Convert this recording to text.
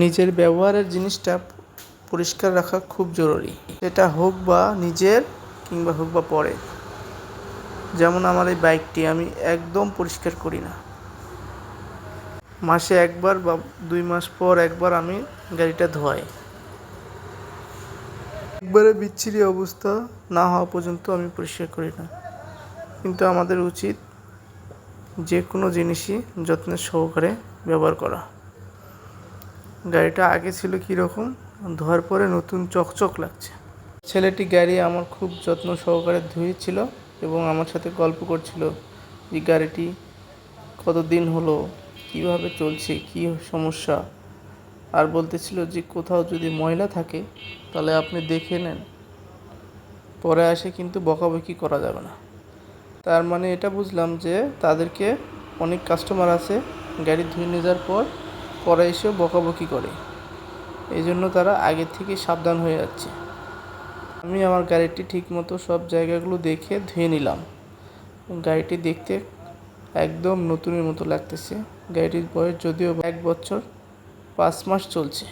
নিজের ব্যবহারের জিনিসটা পরিষ্কার রাখা খুব জরুরি, সেটা হোক বা নিজের কিংবা হোক বা পরে। যেমন আমার এই বাইকটি আমি একদম পরিষ্কার করি না, মাসে একবার বা 2 মাস পর একবার আমি গাড়িটা ধোয়াই। একবারে বিচ্ছিরি অবস্থা না হওয়া পর্যন্ত আমি পরিষ্কার করি না। কিন্তু আমাদের উচিত যে কোনো জিনিসই যত্নের সহকারে ব্যবহার করা। গাড়িটা আগে ছিল কীরকম, ধোয়ার পরে নতুন চকচক লাগছে। ছেলেটি গাড়ি আমার খুব যত্ন সহকারে ধুয়েছিল এবং আমার সাথে গল্প করছিল যে গাড়িটি কতদিন হলো, কিভাবে চলছে, কী সমস্যা। আর বলতেছিল যে কোথাও যদি ময়লা থাকে তাহলে আপনি দেখে নেন, পরে এসে কিন্তু বকাবকি করা যাবে না। তার মানে এটা বুঝলাম যে তাদেরকে অনেক কাস্টমার আছে গাড়ি ধুয়ে নিয়ে যাওয়ার পর পরে এসেও বকাবকি করে, এই জন্য তারা আগে থেকে সাবধান হয়ে যাচ্ছে। আমি আমার গাড়িটি ঠিকমতো সব জায়গাগুলো দেখে ধুয়ে নিলাম। গাড়িটি দেখতে একদম নতুনের মতো লাগতেছে। গাড়িটির বয়স যদিও 1 বছর 5 মাস চলছে।